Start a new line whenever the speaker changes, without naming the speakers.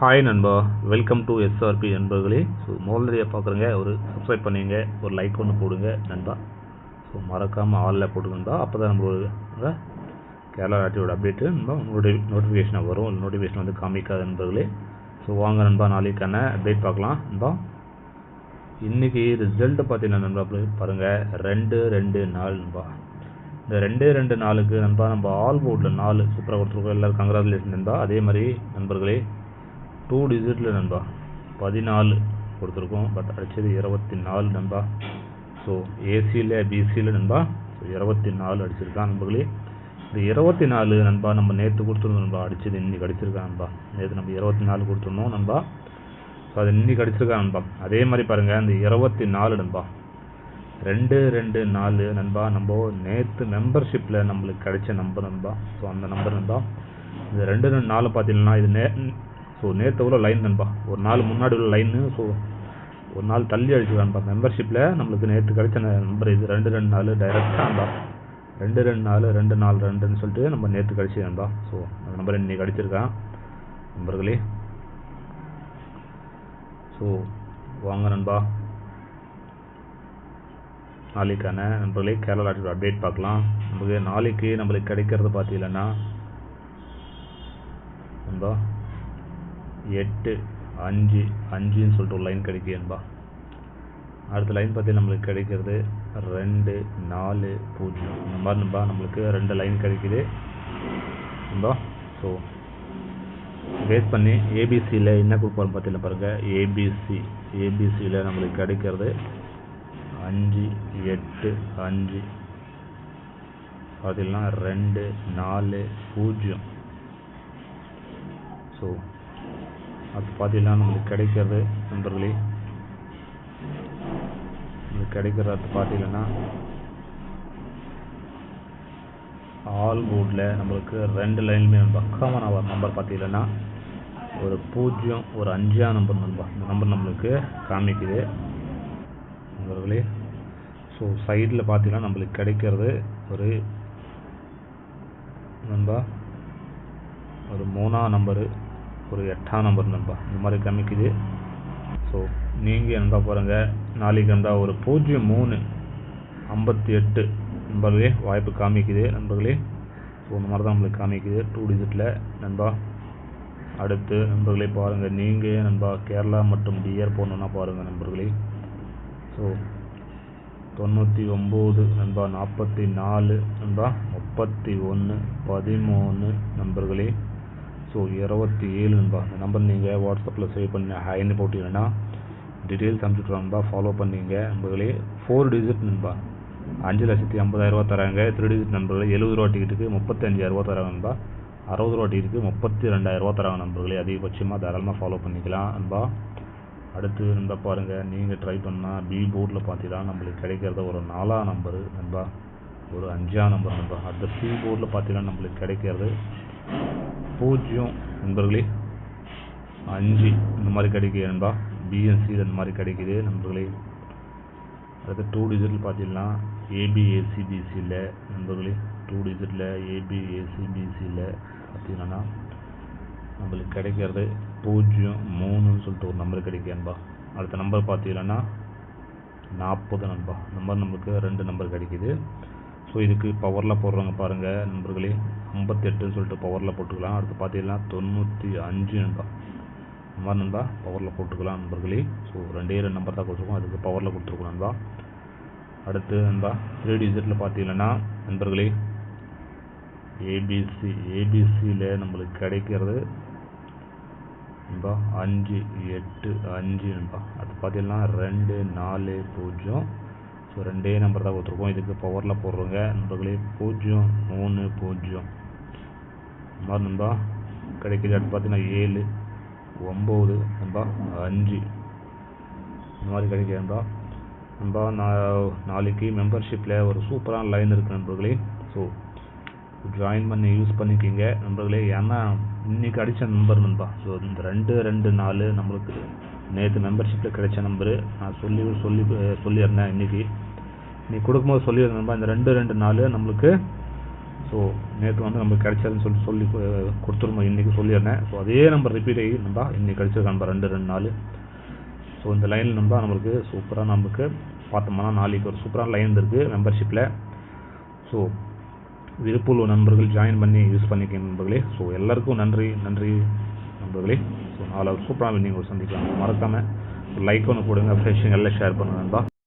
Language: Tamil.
ஹாய் நண்பா, வெல்கம் டு எஸ்ஆர்பி நண்பர்களே. ஸோ முதல்ல பார்க்குறேங்க, ஒரு சப்ஸ்கிரைப் பண்ணிங்க, ஒரு லைக் ஒன்று போடுங்க நண்பா. ஸோ மறக்காமல் ஆலில் போடுங்க நண்பா. அப்போ தான் நம்மளோட கேரளா லாட்டரியோட அப்டேட்டு நண்பா உங்களுடைய நோட்டிஃபிகேஷனாக வரும். நோட்டிஃபிகேஷன் வந்து காமிக்காத நண்பர்களே. ஸோ வாங்க நண்பா, நாளைக்கான அப்டேட் பார்க்கலாம் நண்பா. இன்றைக்கி ரிசல்ட்டு பார்த்தீங்கன்னா நண்பா பாருங்கள், 2-2-4 நண்பா. இந்த 2-2-4க்கு நண்பா நம்ம ஆல் போர்டில் 4 சூப்பராக கொடுத்துருக்கோம். எல்லோரும் கங்க்ராச்சுலேஷன் நண்பா. அதே மாதிரி நண்பர்களே 2 டிஜிட்டில் நண்பா 14 கொடுத்துருக்கோம். பட் அடித்தது 24 நண்பா. ஸோ ஏசியில் பிசியில் நண்பா 24 அடிச்சிருக்கான் நண்பர்களே. இந்த 24 நண்பா நம்ம நேற்று கொடுத்துருந்தோம் நண்பா, அடித்தது இன்றைக்கி அடிச்சிருக்கான் நண்பா. நேற்று நம்ம 24 கொடுத்துருந்தோம் நண்பா. ஸோ அது இன்றைக்கி அடிச்சிருக்கான் நண்பா. அதே மாதிரி பாருங்கள், இந்த 24 நண்பா 2-2-4 நண்பா நம்ம நேற்று மெம்பர்ஷிப்பில் நம்மளுக்கு கிடைச்ச நம்பர் நண்பா. ஸோ அந்த நம்பர் நண்பா. இந்த 2-2-4 பார்த்தீங்கன்னா இது ஸோ நேற்று உள்ள லைன் நண்பா, ஒரு நாள் முன்னாடி உள்ள லைனு. ஸோ ஒரு நாள் தள்ளி அடிச்சுக்கலாம்பா. மெம்பர்ஷிப்பில் நம்மளுக்கு நேற்று கிடைச்ச நம்பர் இது 2-2-4 டைரெக்டாக நண்பா. 2-2-4 2-4-2ன்னு சொல்லிட்டு நம்ம நேற்று கிடைச்சி நண்பா. ஸோ அந்த நம்பர் இன்றைக்கி அடிச்சிருக்கான் நண்பர்களே. ஸோ வாங்க நண்பா, நாளைக்கான நண்பர்களே கேரளா லாட்டரி அப்டேட் பார்க்கலாம். நம்மளுக்கு நாளைக்கு நம்மளுக்கு கிடைக்கிறது பார்த்தீங்கன்னா நண்பா 8-5-5ன்னு சொல்லிட்டு ஒரு லைன் கிடைக்கும்பா. அடுத்த லைன் பார்த்து நம்மளுக்கு கிடைக்கிறது 2-4-0 இந்த மாதிரி நண்பா. நம்மளுக்கு 2 லைன் கிடைக்குது நண்பா. ஸோ பேஸ் பண்ணி ஏபிசியில் என்ன கொடுப்பாரு பார்த்தீங்கன்னா பாருங்கள், ஏபிசியில் நம்மளுக்கு கிடைக்கிறது 5-8-5 பார்த்தீங்கன்னா 2-4-0. ஸோ அது பார்த்தீங்கன்னா நம்மளுக்கு கிடைக்கிறது நண்பர்களே, நம்மளுக்கு கிடைக்கிறது பார்த்தீங்கன்னா ஆல் போர்டில் நம்மளுக்கு 2 லைனுமே பக்காமான நம்பர் பார்த்தீங்கன்னா ஒரு 0 ஒரு 5ஆம் நம்பர் நண்பா. இந்த நம்பர் நம்மளுக்கு காமிக்குது நண்பர்களே. ஸோ சைடில் பார்த்தீங்கன்னா நம்மளுக்கு கிடைக்கிறது ஒரு நண்பா ஒரு 3ஆம் நம்பரு ஒரு 8ஆம் நம்பர் நண்பா. இந்த மாதிரி காமிக்குது. ஸோ நீங்கள் நண்பா பாருங்கள், நாளைக்கு நண்பா ஒரு 0-3-58 நண்பர்களே வாய்ப்பு காமிக்குது நண்பர்களே. ஸோ இந்த மாதிரி தான் நம்மளுக்கு காமிக்குது 2 டிஜிட்டில் நண்பா. அடுத்து நண்பர்களே பாருங்கள், நீங்கள் நண்பா கேரளா மற்றும் டிஆர் போடணுன்னா பாருங்கள் நண்பர்களே. ஸோ 99 நண்பா 44 நண்பா 31 13 நண்பர்களே. ஸோ 27 நண்பா. இந்த நம்பர் நீங்கள் வாட்ஸ்அப்பில் சேவ் பண்ணி ஹைன்னு போட்டிங்கன்னா டீட்டெயில்ஸ் அனுப்பிச்சுட்ருவாங்க நண்பா. ஃபாலோ பண்ணிங்க நண்பர்களே. 4 டிஜிட் நண்பா 5,50,000 தராங்க. 3 டிஜிட் நண்பர்களே 70 ரூபா டிக்கெட்டுக்கு 35,000 தராங்க நண்பா. 60 ரூபா டிக்கெட்டுக்கு 32,000 தராங்க நண்பர்களே. அதிகபட்சமாக தாராளமாக ஃபாலோ பண்ணிக்கலாம் நண்பா. அடுத்து நண்பா பாருங்கள், நீங்கள் ட்ரை பண்ணால் பி போர்டில் பார்த்தீங்கன்னா நம்மளுக்கு கிடைக்கிறத ஒரு 4ஆம் நம்பரு நண்பா ஒரு 5ஆம் நம்பர் நண்பா. அடுத்த சி போர்டில் பார்த்தீங்கன்னா நம்மளுக்கு கிடைக்கிறது 0 நண்பர்களே 5 இந்த மாதிரி கிடைக்குது நண்பா. பிஎன்சி இந்த மாதிரி கிடைக்குது நண்பர்களே. அடுத்து 2 டிஜிட்டில் பார்த்தீங்கன்னா ஏபிஏசிபிசியில் நண்பர்களே 2 டிஜிட்டில் ஏபிஏசிபிசியில் பார்த்தீங்கன்னா நம்மளுக்கு கிடைக்கிறது 0-3ன்னு சொல்லிட்டு ஒரு நம்பர் கிடைக்கும் நண்பா. அடுத்த நம்பர் பார்த்தீங்கன்னா 40 நண்பா. இந்த மாதிரி நம்மளுக்கு 2 நம்பர் கிடைக்கிது. ஸோ இதுக்கு பவரில் போடுறவங்க பாருங்கள் நண்பர்களே, 58ன்னு சொல்லிட்டு பவரில் போட்டுக்கலாம். அடுத்து பார்த்தீங்கன்னா 95 நண்பா. இந்த மாதிரி நண்பா பவரில் போட்டுக்கலாம் நண்பர்களே. ஸோ 2 நம்பர் தான் கொடுத்துருக்கோம், அதுக்கு பவரில் கொடுத்துருக்கோம் நண்பா. அடுத்து நண்பா 3 டிஜிட்டில் பார்த்தீங்கன்னா நண்பர்களே ஏபிசியில் நம்மளுக்கு கிடைக்கிறது நண்பா 5-8-5 நண்பா. அது பார்த்தீங்கன்னா 2-4-0. ஸோ 2 நம்பர் தான் கொடுத்துருக்கோம், இதுக்கு பவரில் போடுறோங்க நண்பர்களே 0-3-0 இந்த மாதிரி நண்பா கிடைக்கிது. அடுத்து பார்த்தீங்கன்னா 7-9 நண்பா 5 இந்த மாதிரி கிடைக்கிது நண்பா. நண்பா நாளைக்கு மெம்பர்ஷிப்பில் ஒரு சூப்பரான லைன் இருக்குது நண்பர்களே. ஸோ ஜாயின் பண்ணி யூஸ் பண்ணிக்கிங்க நண்பர்களே. ஏன்னா இன்றைக்கி அடித்த நம்பர் நண்பா. ஸோ இந்த 2-2-4 நம்மளுக்கு நேற்று மெம்பர்ஷிப்பில் கிடைச்ச நம்பரு. நான் சொல்லியிருந்தேன், இன்றைக்கி கொடுக்கும்போது சொல்லியிருந்தேன் நண்பா. இந்த 2-2-4 நம்மளுக்கு ஸோ ஸோ நேற்று வந்து நமக்கு கிடைச்சதுன்னு சொல்லி கொடுத்துருந்தோம், இன்றைக்கி சொல்லியிருந்தேன். ஸோ அதே நம்பர் ரிப்பீட் ஆகி நண்பா இன்றைக்கி கிடைச்சிருக்க நம்பர் 2 ஸோ இந்த லைனில் நண்பா நம்மளுக்கு சூப்பராக நமக்கு பார்த்தோம்னா நாளைக்கு ஒரு சூப்பரான லைன் இருக்குது மெம்பர்ஷிப்பில். ஸோ விருப்பமுள்ள நண்பர்கள் ஜாயின் பண்ணி யூஸ் பண்ணிக்க நண்பர்களே. ஸோ எல்லாருக்கும் நன்றி நண்பர்களே. ஸோ நாளை சூப்பராக நீங்கள் சந்திக்கலாம். மறக்காமல் லைக் ஒன்று போடுங்க, ஃப்ரெஷ்ஷுங்க எல்லாம் ஷேர் பண்ணுங்க நண்பா.